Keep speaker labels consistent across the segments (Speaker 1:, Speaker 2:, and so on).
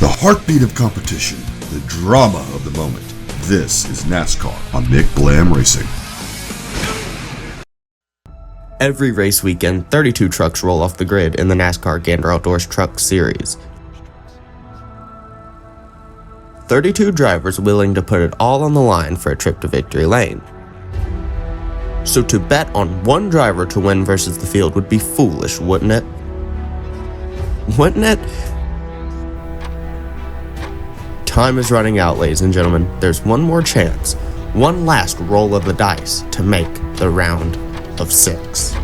Speaker 1: The heartbeat of competition, the drama of the moment. This is NASCAR on McBlam Racing.
Speaker 2: Every race weekend, 32 trucks roll off the grid in the NASCAR Gander Outdoors Truck Series. 32 drivers willing to put it all on the line for a trip to victory lane. So to bet on one driver to win versus the field would be foolish, wouldn't it? Wouldn't it? Time is running out, ladies and gentlemen. There's one more chance, one last roll of the dice to make the round of 6.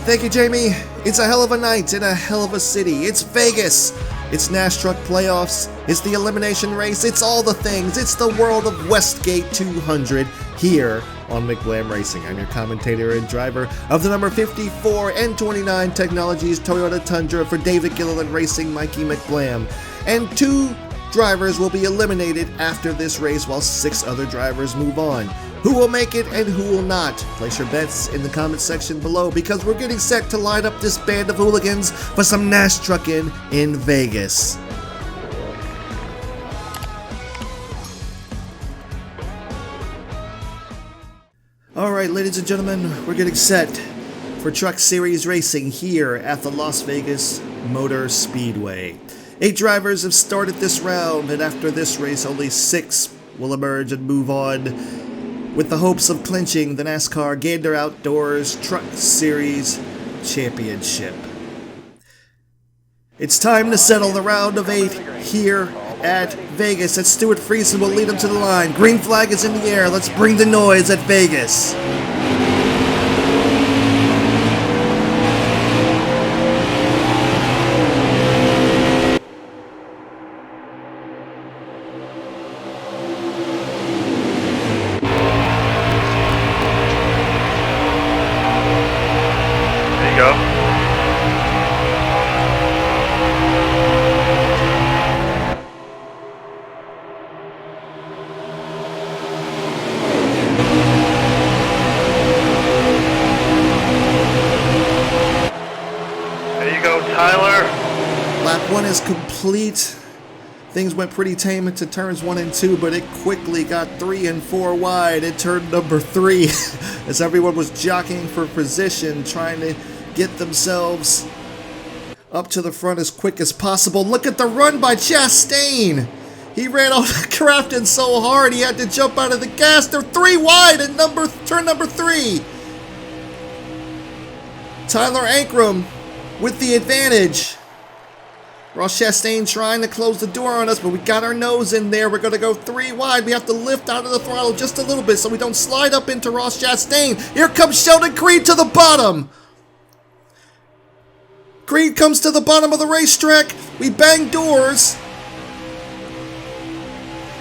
Speaker 3: Thank you, Jamie. It's a hell of a night in a hell of a city. It's Vegas. It's NASTRUCK playoffs. It's the elimination race. It's all the things. It's the World of Westgate 200 here on McBlam Racing. I'm your commentator and driver of the number 54 and 29 Technologies Toyota Tundra for David Gilliland Racing, Mikey McBlam. And 2 drivers will be eliminated after this race while 6 other drivers move on. Who will make it and who will not? Place your bets in the comment section below because we're getting set to line up this band of hooligans for some NASTRUCking in Vegas. Alright, ladies and gentlemen, we're getting set for Truck Series racing here at the Las Vegas Motor Speedway. 8 drivers have started this round, and after this race, only 6 will emerge and move on, with the hopes of clinching the NASCAR Gander Outdoors Truck Series Championship. It's time to settle the round of 8 here at Vegas, and Stuart Friesen will lead them to the line. Green flag is in the air. Let's bring the noise at Vegas. Lap 1 is complete. Things went pretty tame into turns 1 and 2, but it quickly got 3 and 4 wide at turn number 3 as everyone was jockeying for position, trying to get themselves up to the front as quick as possible. Look at the run by Chastain. He ran off Crafton so hard he had to jump out of the gas. They're 3 wide at turn number 3. Tyler Ankrum with the advantage. Ross Chastain trying to close the door on us, but we got our nose in there. We're going to go 3 wide. We have to lift out of the throttle just a little bit so we don't slide up into Ross Chastain. Here comes Sheldon Creed to the bottom. Creed comes to the bottom of the racetrack. We bang doors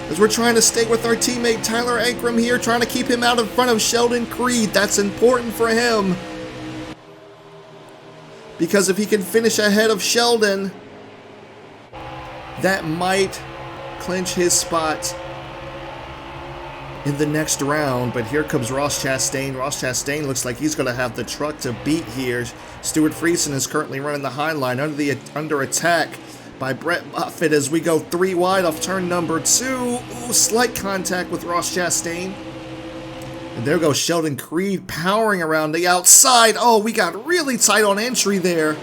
Speaker 3: as we're trying to stay with our teammate Tyler Ankrum here, trying to keep him out in front of Sheldon Creed. That's important for him, because if he can finish ahead of Sheldon, that might clinch his spot in the next round. But here comes Ross Chastain. Ross Chastain looks like he's going to have the truck to beat here. Stuart Friesen is currently running the high line under attack by Brett Moffitt as we go 3 wide off turn number 2. Ooh, slight contact with Ross Chastain. And there goes Sheldon Creed powering around the outside. Oh, we got really tight on entry there.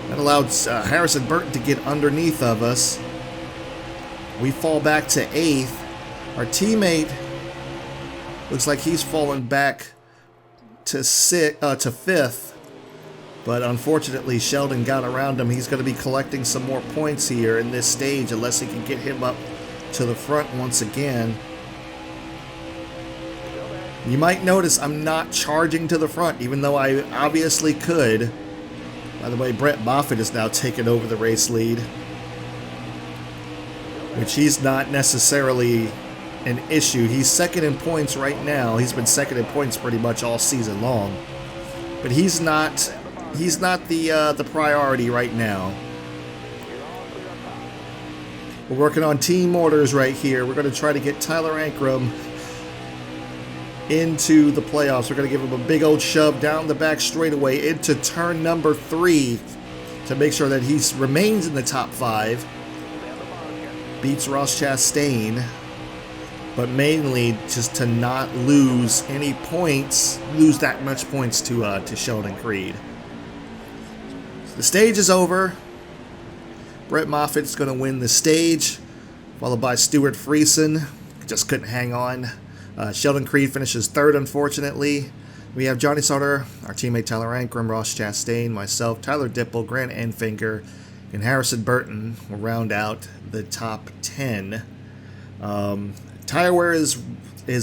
Speaker 3: That allowed Harrison Burton to get underneath of us. We fall back to 8th. Our teammate looks like he's fallen back to 5th. But unfortunately, Sheldon got around him. He's going to be collecting some more points here in this stage unless he can get him up to the front once again. You might notice I'm not charging to the front, even though I obviously could. By the way, Brett Moffitt is now taking over the race lead, which he's not necessarily an issue. He's second in points right now. He's been second in points pretty much all season long, but he's not the priority right now. We're working on team orders right here. We're going to try to get Tyler Ankrum into the playoffs. We're going to give him a big old shove down the back straightaway into turn number 3 to make sure that he remains in the top 5. Beats Ross Chastain, but mainly just to not lose any points, lose that much points to Sheldon Creed. The stage is over. Brett Moffitt's going to win the stage, followed by Stuart Friesen. Just couldn't hang on. Sheldon Creed finishes 3rd, unfortunately. We have Johnny Sauter, our teammate Tyler Ankrum, Ross Chastain, myself, Tyler Dipple, Grant Enfinger, and Harrison Burton will round out the top 10. Tire wear is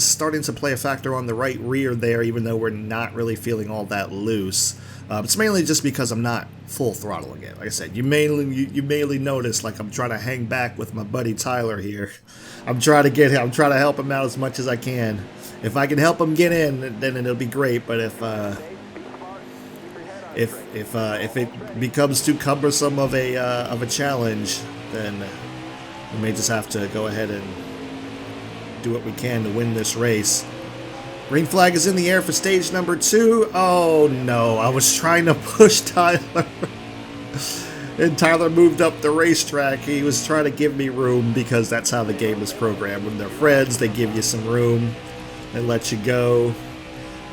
Speaker 3: starting to play a factor on the right rear there, even though we're not really feeling all that loose. It's mainly just because I'm not full throttle again. Like I said, you mainly notice like I'm trying to hang back with my buddy Tyler here. I'm trying to help him out as much as I can. If I can help him get in, then it'll be great. But if it becomes too cumbersome of a challenge, then we may just have to go ahead and do what we can to win this race. Green flag is in the air for stage number 2. Oh no, I was trying to push Tyler. And Tyler moved up the racetrack. He was trying to give me room because that's how the game is programmed. When they're friends, they give you some room. They let you go.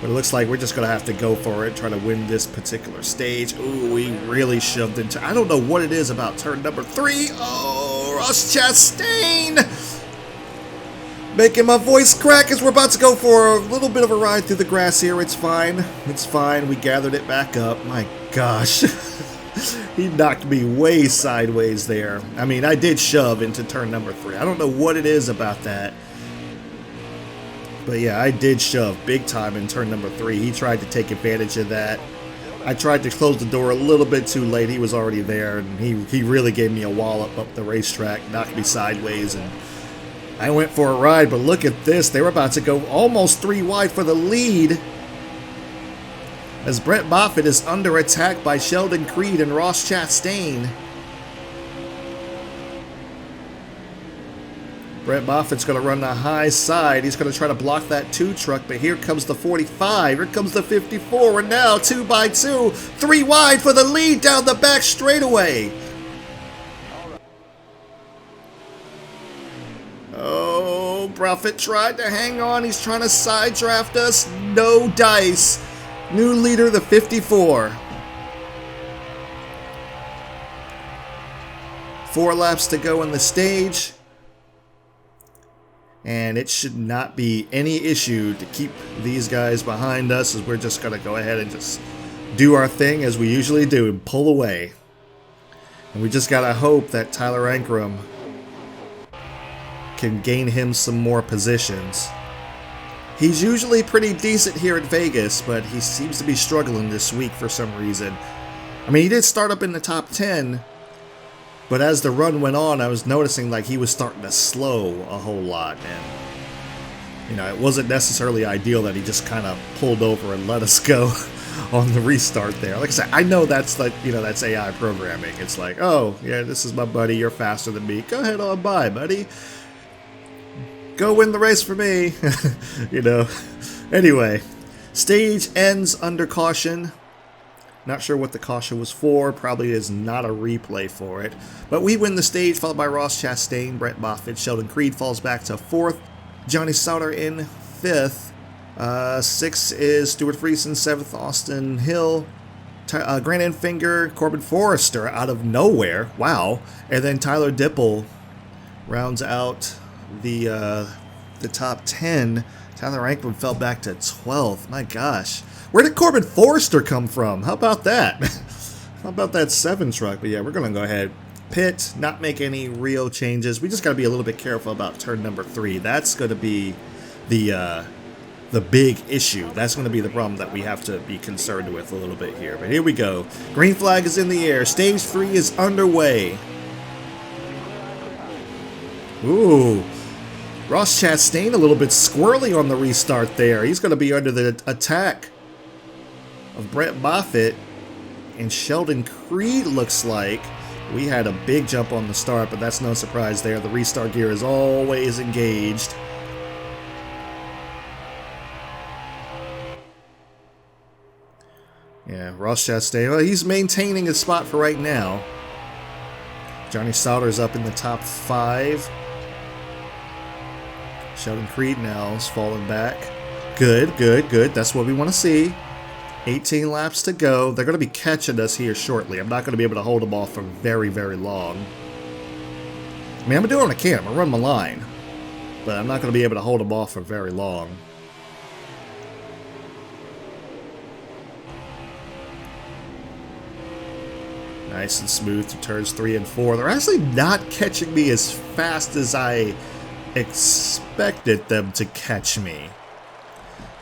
Speaker 3: But it looks like we're just going to have to go for it, try to win this particular stage. Ooh, we really shoved into... I don't know what it is about turn number 3. Oh, Ross Chastain! Making my voice crack as we're about to go for a little bit of a ride through the grass here. It's fine. It's fine. We gathered it back up. My gosh. He knocked me way sideways there. I mean, I did shove into turn number 3. I don't know what it is about that. But yeah, I did shove big time in turn number 3. He tried to take advantage of that. I tried to close the door a little bit too late. He was already there, and he really gave me a wallop up the racetrack, knocked me sideways, and I went for a ride. But look at this. They were about to go almost 3 wide for the lead as Brett Moffitt is under attack by Sheldon Creed and Ross Chastain. Brett Moffitt's going to run the high side. He's going to try to block that 2 truck, but here comes the 45. Here comes the 54. We're now 2 by 2. 3 wide for the lead down the back straightaway. Oh, Moffitt tried to hang on. He's trying to side draft us. No dice. New leader, the 54. 4 laps to go in the stage. And it should not be any issue to keep these guys behind us, as we're just going to go ahead and just do our thing as we usually do and pull away. And we just got to hope that Tyler Ankrum can gain him some more positions. He's usually pretty decent here at Vegas, but he seems to be struggling this week for some reason. I mean, he did start up in the top 10, but as the run went on, I was noticing like he was starting to slow a whole lot, and you know, it wasn't necessarily ideal that he just kind of pulled over and let us go on the restart there. Like I said, I know that's like, you know, that's AI programming. It's like, oh yeah, this is my buddy, you're faster than me, go ahead on by, buddy. Go win the race for me. You know. Anyway, stage ends under caution. Not sure what the caution was for. Probably is not a replay for it. But we win the stage, followed by Ross Chastain, Brett Moffitt. Sheldon Creed falls back to 4th. Johnny Sauter in 5th. 6th is Stuart Friesen. 7th, Austin Hill. Grant Enfinger, Corbin Forrester out of nowhere. Wow. And then Tyler Dipple rounds out the top 10. Tyler Ankrum fell back to 12th. My gosh. Where did Corbin Forrester come from? How about that? How about that 7 truck? But yeah, we're going to go ahead, pit, not make any real changes. We just got to be a little bit careful about turn number 3. That's going to be the big issue. That's going to be the problem that we have to be concerned with a little bit here. But here we go. Green flag is in the air. Stage 3 is underway. Ooh. Ross Chastain a little bit squirrely on the restart there. He's going to be under the attack of Brett Moffitt and Sheldon Creed, looks like. We had a big jump on the start, but that's no surprise there. The restart gear is always engaged. Yeah, Ross Chastain, well, he's maintaining his spot for right now. Johnny Sauter's up in the top 5. Sheldon Creed now is falling back. Good, good, good. That's what we want to see. 18 laps to go. They're going to be catching us here shortly. I'm not going to be able to hold them off for very, very long. I mean, I'm going to do what I can. I'm going to run my line. But I'm not going to be able to hold them off for very long. Nice and smooth to turns 3 and 4. They're actually not catching me as fast as I expected them to catch me,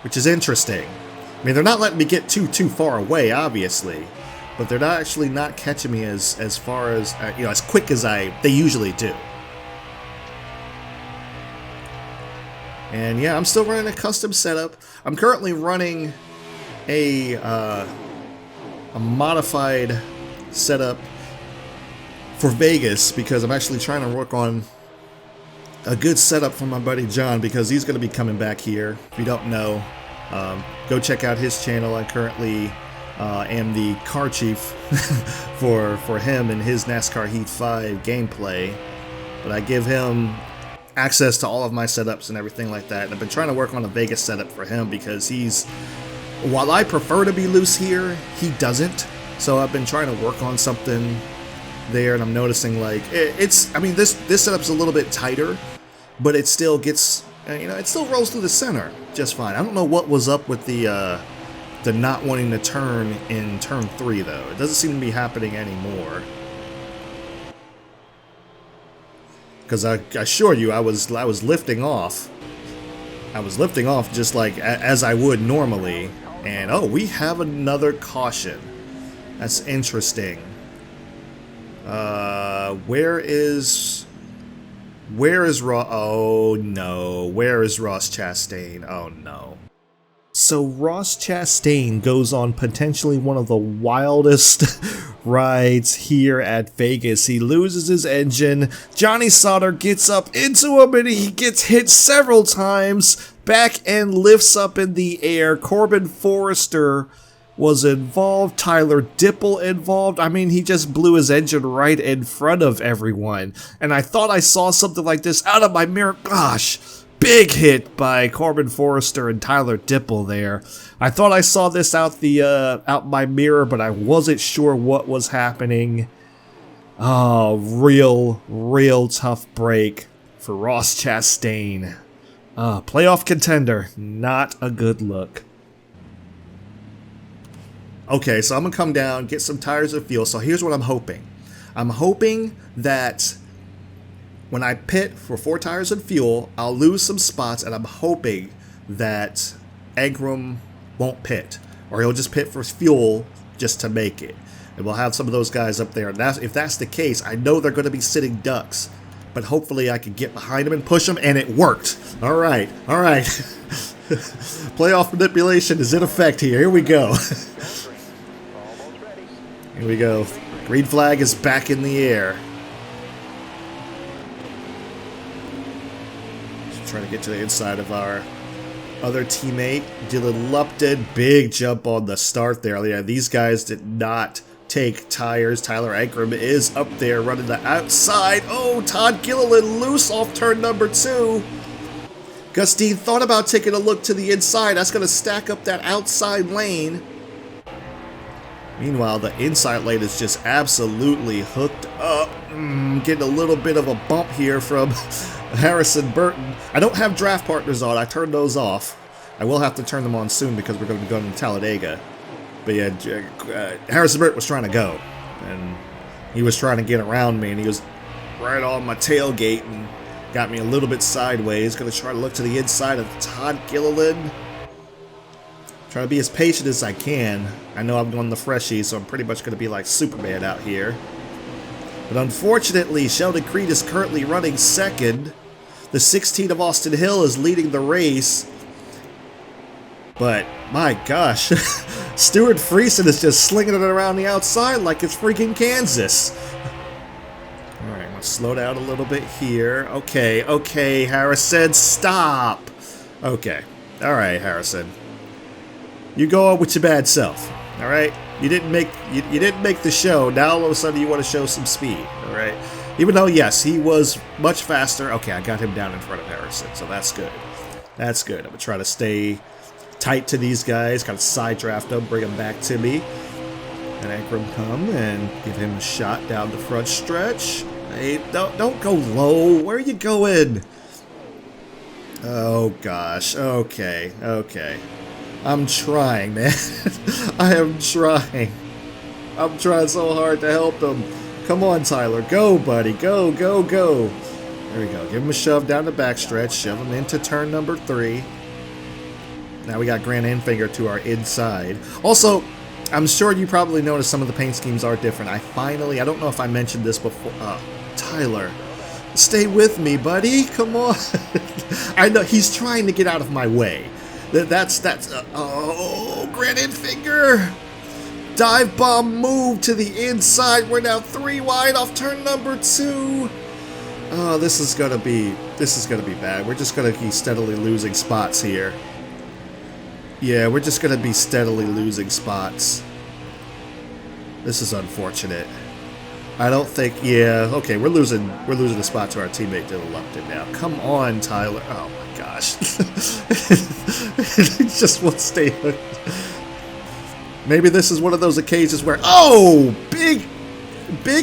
Speaker 3: which is interesting. I mean, they're not letting me get too far away, obviously, but they're not actually not catching me as far as you know, as quick as they usually do. And yeah, I'm still running a custom setup. I'm currently running a modified setup for Vegas because I'm actually trying to work on a good setup for my buddy John, because he's going to be coming back here. If you don't know, go check out his channel. I currently am the car chief for him and his NASCAR Heat 5 gameplay, but I give him access to all of my setups and everything like that. And I've been trying to work on a Vegas setup for him because while I prefer to be loose here, he doesn't. So I've been trying to work on something there, and I'm noticing like I mean, this setup's a little bit tighter, but it still gets, you know, it still rolls through the center just fine. I don't know what was up with the not wanting to turn in turn 3 though. It doesn't seem to be happening anymore. Because I assure you, I was lifting off. I was lifting off just like as I would normally, and oh, we have another caution. That's interesting. Where is Ross? Oh no. Where is Ross Chastain? Oh no. So Ross Chastain goes on potentially one of the wildest rides here at Vegas. He loses his engine. Johnny Sauter gets up into him and he gets hit several times. Back end lifts up in the air. Corbin Forrester was involved. Tyler Dipple involved. I mean, he just blew his engine right in front of everyone. And I thought I saw something like this out of my mirror. Gosh, big hit by Corbin Forrester and Tyler Dipple there. I thought I saw this out my mirror, but I wasn't sure what was happening. Oh, real tough break for Ross Chastain. Playoff contender, not a good look. Okay, so I'm going to come down, get some tires of fuel. So here's what I'm hoping. I'm hoping that when I pit for 4 tires of fuel, I'll lose some spots, and I'm hoping that Ankrum won't pit, or he'll just pit for fuel just to make it. And we'll have some of those guys up there. And if that's the case, I know they're going to be sitting ducks, but hopefully I can get behind them and push them, and it worked. All right. Playoff manipulation is in effect here. Here we go. Here we go. Green flag is back in the air. Just trying to get to the inside of our other teammate, Dylan Lupton. Big jump on the start there. Yeah, these guys did not take tires. Tyler Ankrum is up there running the outside. Oh, Todd Gilliland loose off turn number 2. Gus Dean thought about taking a look to the inside. That's going to stack up that outside lane. Meanwhile, the inside lane is just absolutely hooked up. Getting a little bit of a bump here from Harrison Burton. I don't have draft partners on. I turned those off. I will have to turn them on soon because we're going to be going to Talladega. But yeah, Harrison Burton was trying to go. And he was trying to get around me. And he was right on my tailgate and got me a little bit sideways. Going to try to look to the inside of Todd Gilliland. Trying to be as patient as I can. I know I'm going the freshie, so I'm pretty much going to be like Superman out here. But unfortunately, Sheldon Creed is currently running second. The 16 of Austin Hill is leading the race. But, my gosh, Stuart Friesen is just slinging it around the outside like it's freaking Kansas. gonna slow down a little bit here. Okay, okay, Harrison, stop. Okay, all right, Harrison. You go on with your bad self. All right, you didn't make the show. Now all of a sudden you want to show some speed. All right, even though yes, he was much faster. Okay, I got him down in front of Harrison, so that's good. That's good. I'm gonna try to stay tight to these guys. Kind of side draft them, bring them back to me. And Ankrum come and give him a shot down the front stretch. Hey, don't go low. Where are you going? Oh gosh. Okay. Okay. I'm trying, man. I am trying. I'm trying so hard to help him. Come on, Tyler. Go, buddy. Go, go, go. There we go. Give him a shove down the backstretch. Shove him into turn number 3. Now we got Grant Enfinger to our inside. Also, I'm sure you probably noticed some of the paint schemes are different. I don't know if I mentioned this before. Tyler, stay with me, buddy. Come on. I know he's trying to get out of my way. Oh, Grant Enfinger. Dive bomb move to the inside. We're now 3 wide off turn number 2. Oh, this is gonna be bad. We're just gonna be steadily losing spots here. Yeah, we're just going to be steadily losing spots. This is unfortunate. I don't think, yeah, okay, we're losing a spot to our teammate Dylan Lupton now. Come on, Tyler. Oh my gosh. It just won't stay. Maybe this is one of those occasions where, oh, big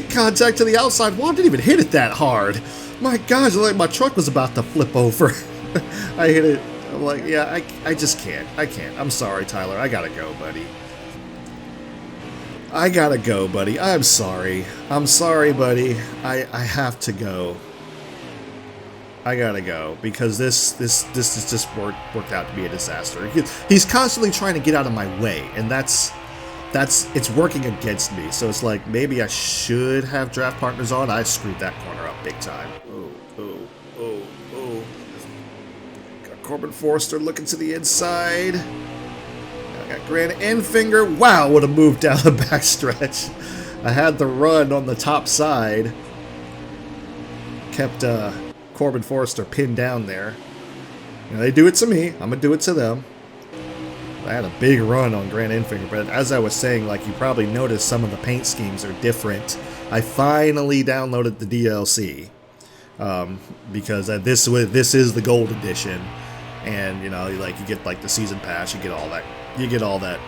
Speaker 3: contact to the outside. Well, I didn't even hit it that hard. My gosh, like my truck was about to flip over. I hit it. I'm like, yeah, I just can't. I can't. I'm sorry, Tyler. I gotta go, buddy. I gotta go, buddy. I'm sorry. I'm sorry, buddy. I have to go. I gotta go because this has just worked out to be a disaster. He's constantly trying to get out of my way, and it's working against me. So it's like maybe I should have draft partners on. I screwed that corner up big time. Corbin Forster looking to the inside. I got Grant Enfinger. Wow, what a move down the backstretch. I had the run on the top side. Kept Corbin Forster pinned down there. You know, they do it to me. I'm going to do it to them. I had a big run on Grant Enfinger, but as I was saying, like you probably noticed, some of the paint schemes are different. I finally downloaded the DLC because this is the gold edition. And you know, like you get like the season pass, you get all that,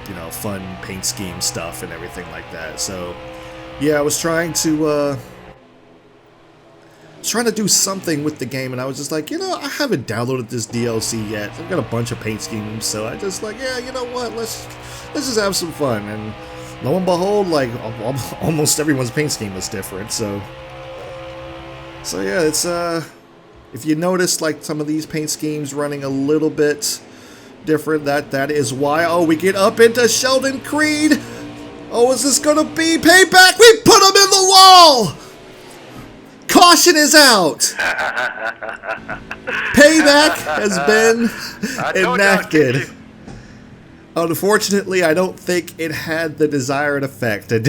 Speaker 3: you know, fun paint scheme stuff and everything like that. So, yeah, I was trying to do something with the game, and I was just like, you know, I haven't downloaded this DLC yet. I've got a bunch of paint schemes, so I just like, yeah, you know what, let's just have some fun. And lo and behold, like almost everyone's paint scheme is different. So yeah, it's if you notice, like, some of these paint schemes running a little bit different, that is why. Oh, we get up into Sheldon Creed. Oh, is this gonna be payback? We put him in the wall! Caution is out! Payback has been enacted. Unfortunately, I don't think it had the desired effect. It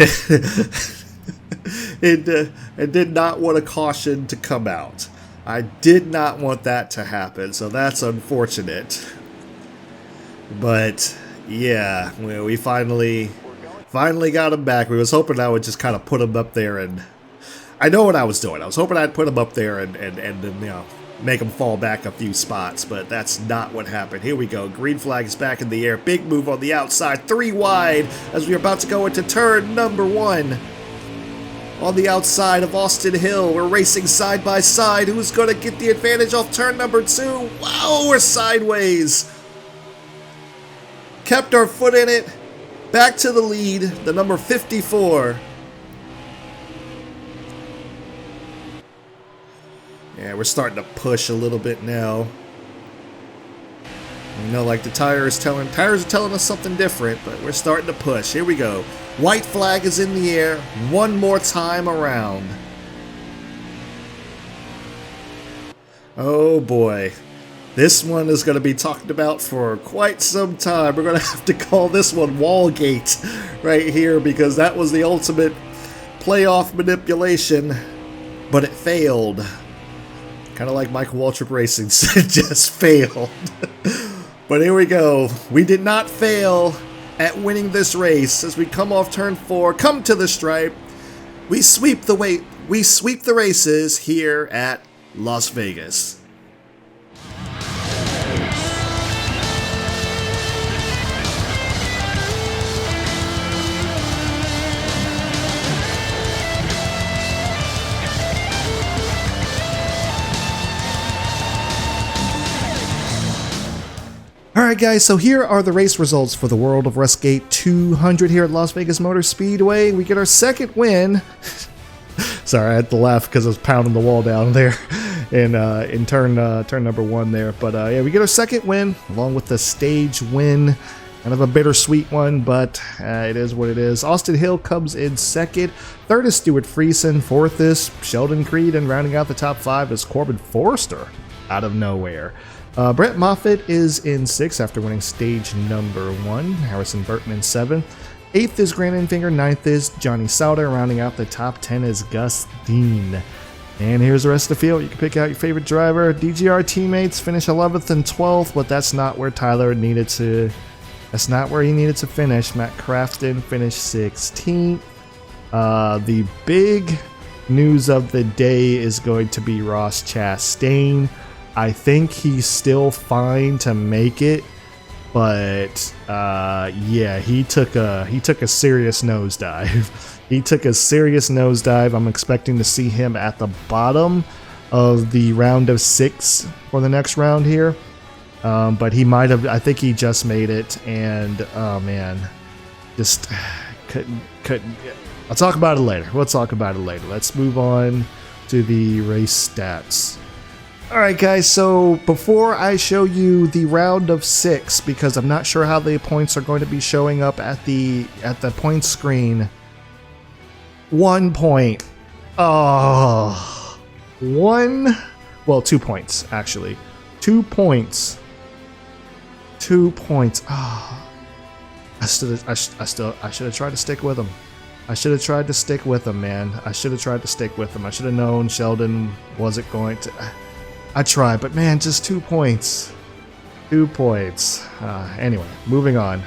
Speaker 3: did not want a caution to come out. I did not want that to happen, so that's unfortunate. But yeah, we finally got him back. We was hoping I would just kind of put him up there, and I know what I was doing. I was hoping I'd put him up there and you know, make him fall back a few spots, but that's not what happened. Here we go. Green flag is back in the air. Big move on the outside. 3 wide as we're about to go into turn number 1. On the outside of Austin Hill, we're racing side by side. Who's going to get the advantage off turn number 2? Wow, we're sideways. Kept our foot in it. Back to the lead, the number 54. Yeah, we're starting to push a little bit now. You know, like the tires are telling us something different, but we're starting to push. Here we go. White flag is in the air. One more time around. Oh boy. This one is going to be talked about for quite some time. We're going to have to call this one Wallgate right here, because that was the ultimate playoff manipulation. but it failed. Kind of like Michael Waltrip Racing just failed. But here we go. We did not fail at winning this race as we come off turn 4, come to the stripe. We sweep the races here at Las Vegas. Alright guys, so here are the race results for the World of Westgate 200 here at Las Vegas Motor Speedway. We get our second win. Sorry, I had to laugh because I was pounding the wall down there in turn number 1 there. But yeah, we get our second win along with the stage win. Kind of a bittersweet one, but it is what it is. Austin Hill comes in second. Third is Stuart Friesen. Fourth is Sheldon Creed. And rounding out the top 5 is Corbin Forrester out of nowhere. Brett Moffitt is in 6th after winning stage number 1. Harrison Burton in 7th. 8th is Grant Enfinger. 9th is Johnny Sauter. Rounding out the top 10 is Gus Dean. And here's the rest of the field. You can pick out your favorite driver. DGR teammates finish 11th and 12th, but that's not where Tyler needed to. That's not where he needed to finish. Matt Crafton finished 16th. The big news of the day is going to be Ross Chastain. I think he's still fine to make it, but yeah, he took a serious nosedive. He took a serious nosedive. I'm expecting to see him at the bottom of the round of 6 for the next round here. But he might have. I think he just made it, and oh man, just couldn't. I'll talk about it later. We'll talk about it later. Let's move on to the race stats. Alright guys, so before I show you the round of 6, because I'm not sure how the points are going to be showing up at the point screen. 1 point. Oh, 2 points actually. 2 points. 2 points. Oh, I should have tried to stick with him. I should have tried to stick with him, man. I should have tried to stick with him. I should have known Sheldon wasn't going to. I tried, but man, just 2 points. 2 points. Anyway, moving on.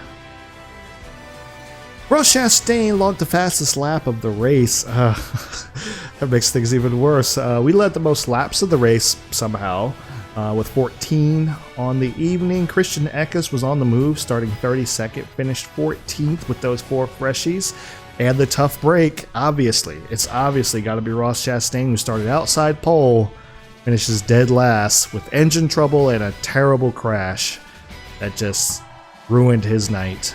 Speaker 3: Ross Chastain logged the fastest lap of the race. That makes things even worse. We led the most laps of the race somehow, with 14 on the evening. Christian Eckes was on the move, starting 32nd, finished 14th with those 4 freshies. And the tough break, obviously. It's obviously got to be Ross Chastain, who started outside pole, finishes dead last with engine trouble and a terrible crash that just ruined his night.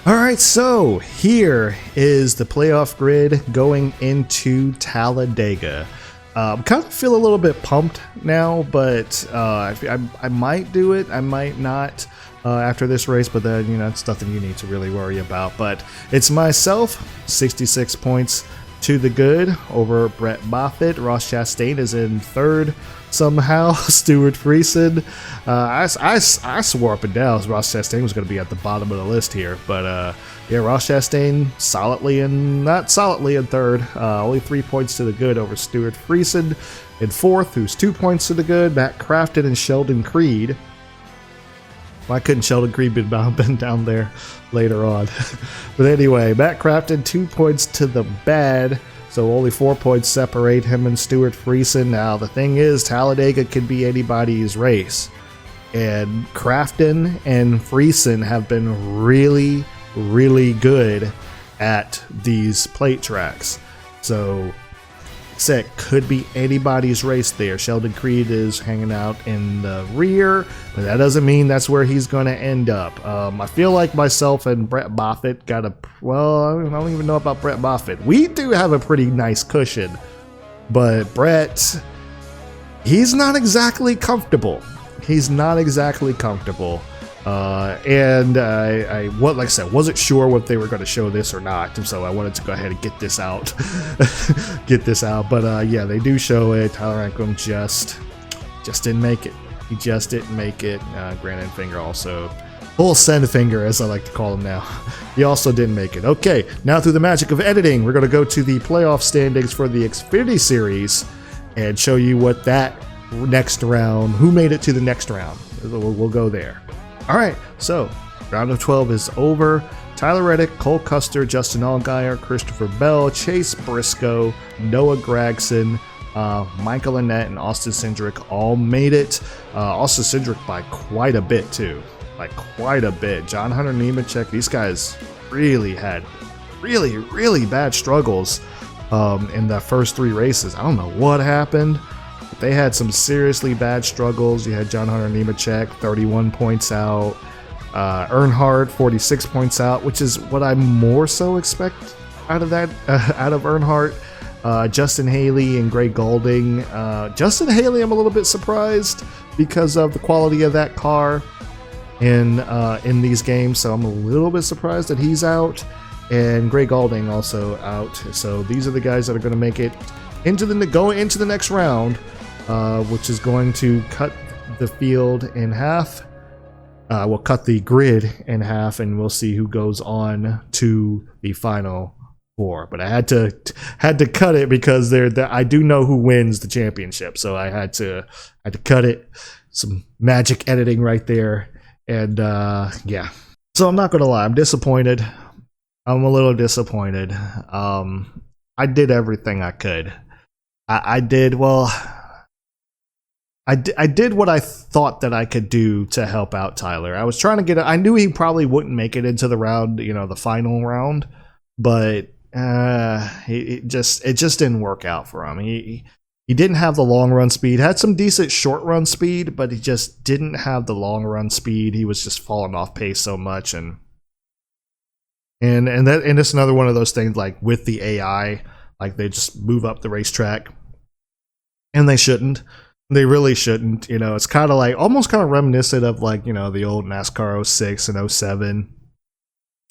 Speaker 3: Alright, so here is the playoff grid going into Talladega. Kind of feel a little bit pumped now, but I might do it, I might not after this race, but then, you know, it's nothing you need to really worry about. But it's myself, 66 points to the good over Brett Moffitt. Ross Chastain is in 3rd somehow. Stuart Friesen. I swore up and down Ross Chastain was going to be at the bottom of the list here, but yeah, Ross Chastain not solidly in 3rd. Only 3 points to the good over Stuart Friesen in 4th, who's 2 points to the good. Matt Crafton and Sheldon Creed. Why couldn't Sheldon Creed been down there later on? But anyway, Matt Crafton 2 points to the bad, so only 4 points separate him and Stuart Friesen. Now the thing is, Talladega could be anybody's race, and Crafton and Friesen have been really, really good at these plate tracks. So it could be anybody's race there. Sheldon Creed is hanging out in the rear, but that doesn't mean that's where he's going to end up. I feel like myself and Brett Moffitt I don't even know about Brett Moffitt. We do have a pretty nice cushion, but Brett, he's not exactly comfortable. He's not exactly comfortable. And like I said, wasn't sure what they were going to show this or not, so I wanted to go ahead and get this out. But yeah, they do show it. Tyler Ankrum just didn't make it. He just didn't make it. Grant Enfinger also Full send finger, as I like to call him now. He also didn't make it. Okay, now through the magic of editing, we're going to go to the playoff standings for the Xfinity Series and show you what that next round, who made it to the next round. We'll go there. All right, so round of 12 is over. Tyler Reddick, Cole Custer, Justin Allgaier, Christopher Bell, Chase Briscoe, Noah Gragson, Michael Annette, and Austin Cindric all made it. Austin Cindric by quite a bit, too. Like, quite a bit. John Hunter Nemechek, these guys really had really bad struggles in the first 3 races. I don't know what happened. But they had some seriously bad struggles. You had John Hunter Nemechek, 31 points out. Earnhardt, 46 points out, which is what I more so expect out of that, out of Earnhardt. Justin Haley and Greg Goulding. Justin Haley, I'm a little bit surprised because of the quality of that car in these games, so I'm a little bit surprised that he's out, and Greg Goulding also out. So these are the guys that are going to make it into the next round, which is going to cut the field in half. We'll cut the grid in half, and we'll see who goes on to the final 4. But I had to cut it because I do know who wins the championship, so I had to cut it. Some magic editing right there. And yeah, so I'm not gonna lie, I'm disappointed. I'm a little disappointed. I did everything I could. I did what I thought that I could do to help out Tyler. I was trying to get I knew he probably wouldn't make it into the round, the final round, but it just didn't work out for him. He didn't have the long run speed. Had some decent short run speed, but he just didn't have the long run speed. He was just falling off pace so much, and it's another one of those things, like with the AI, like they just move up the racetrack, and they shouldn't. They really shouldn't. It's kind of like almost kind of reminiscent of like the old NASCAR 06 and 07,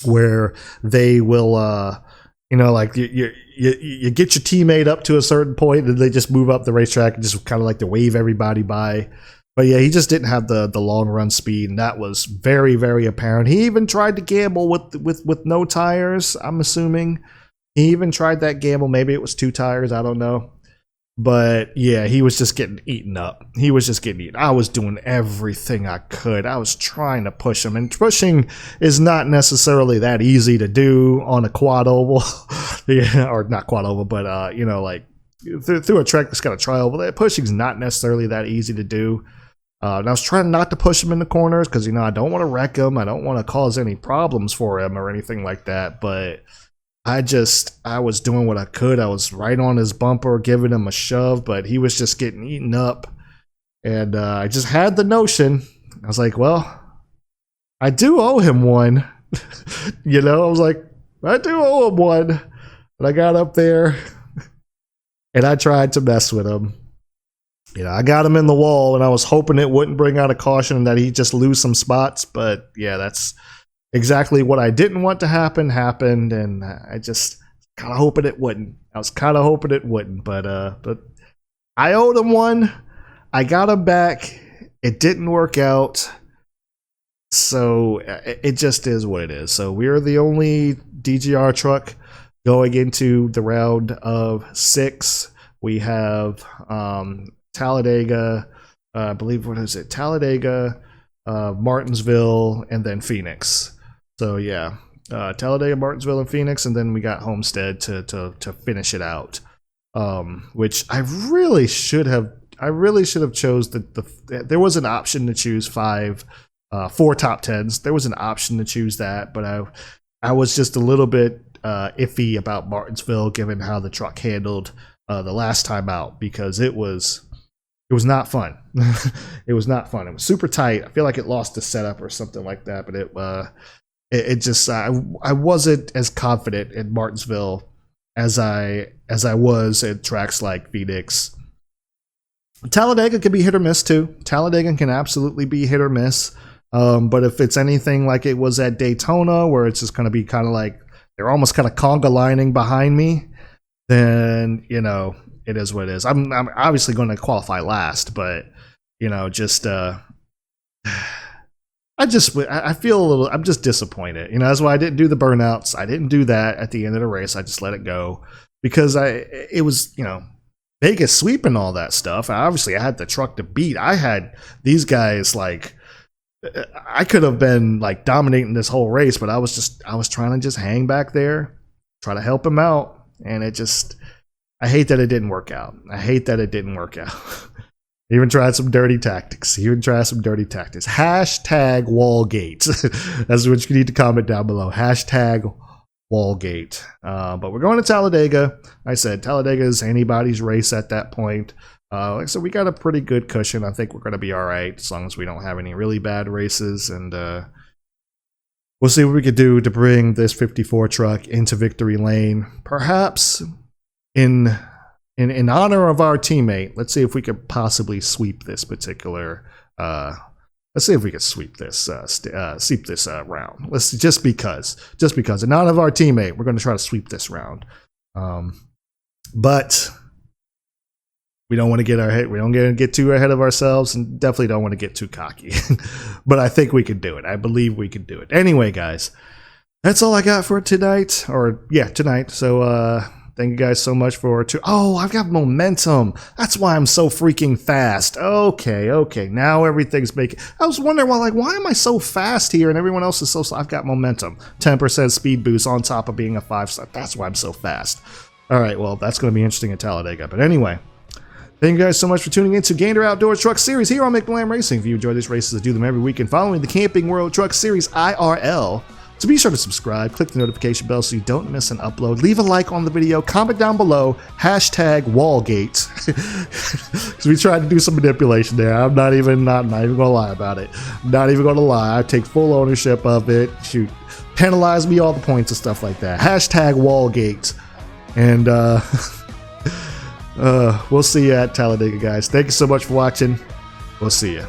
Speaker 3: where they will like you get your teammate up to a certain point and they just move up the racetrack and just kind of like to wave everybody by. But yeah, he just didn't have the long run speed, and that was very, very apparent. He even tried to gamble with no tires, I'm assuming. He even tried that gamble. Maybe it was 2 tires, I don't know. But yeah, he was just getting eaten up. He was just getting eaten. I was doing everything I could. I was trying to push him, and pushing is not necessarily that easy to do on a quad oval, yeah, or not quad oval, but like through a track that's got a tri-oval. That pushing is not necessarily that easy to do. And I was trying not to push him in the corners because I don't want to wreck him. I don't want to cause any problems for him or anything like that. But I was doing what I could. I was right on his bumper, giving him a shove, but he was just getting eaten up. And I just had the notion. I was like, well, I do owe him one. I was like, I do owe him one. And I got up there and I tried to mess with him. I got him in the wall, and I was hoping it wouldn't bring out a caution and that he'd just lose some spots. But yeah, that's exactly what I didn't want to happened, and I just kind of hoping it wouldn't. I was kind of hoping it wouldn't, but I owed him one. I got him back. It didn't work out, so it just is what it is. So we're the only DGR truck going into the round of 6. We have Talladega, I believe, what is it? Talladega, Martinsville, and then Phoenix. So yeah, Talladega, Martinsville, and Phoenix, and then we got Homestead to finish it out. Which I really should have chose there was an option to choose 4 top 10s. There was an option to choose that, but I was just a little bit iffy about Martinsville given how the truck handled the last time out, because it was not fun. It was not fun. It was super tight. I feel like it lost the setup or something like that, but it just I wasn't as confident in Martinsville as I was at tracks like Phoenix. Talladega can be hit or miss too. Talladega can absolutely be hit or miss. But if it's anything like it was at Daytona, where it's just going to be kind of like they're almost kind of conga lining behind me, then it is what it is. I'm obviously going to qualify last, but just I
Speaker 4: I feel a little, I'm just disappointed. You know, that's why I didn't do the burnouts. I didn't do that at the end of the race. I just let it go because it was, you know, Vegas sweeping all that stuff. Obviously, I had the truck to beat. I had these guys like, I could have been like dominating this whole race, but I was trying to just hang back there, try to help him out. And I hate that it didn't work out. Even tried some dirty tactics. Hashtag Wallgate. That's what you need to comment down below. Hashtag Wallgate. But we're going to Talladega. I said Talladega is anybody's race at that point. Like I said, we got a pretty good cushion. I think we're going to be all right as long as we don't have any really bad races. And we'll see what we could do to bring this 54 truck into victory lane. Perhaps in honor of our teammate, let's see if we could possibly sweep this particular. Let's see if we could sweep this round. Let's just because in honor of our teammate, we're going to try to sweep this round. But we don't want to get too ahead of ourselves, and definitely don't want to get too cocky. But I think we could do it. I believe we could do it. Anyway, guys, that's all I got for tonight. So thank you guys so much for oh, I've got momentum. That's why I'm so freaking fast. Okay. Now everything's making. I was wondering, why am I so fast here and everyone else is so slow? I've got momentum. 10% speed boost on top of being a 5-star. That's why I'm so fast. All right, well, that's going to be interesting at Talladega. But anyway, thank you guys so much for tuning in to Gander Outdoors Truck Series here on McBlam Racing. If you enjoy these races, I do them every week. And following the Camping World Truck Series IRL. So be sure to subscribe, click the notification bell so you don't miss an upload. Leave a like on the video, comment down below, hashtag Wallgate. Because we tried to do some manipulation there. I'm not even going to lie about it. Not even going to lie. I take full ownership of it. Shoot, penalize me all the points and stuff like that. Hashtag Wallgate. And we'll see you at Talladega, guys. Thank you so much for watching. We'll see you.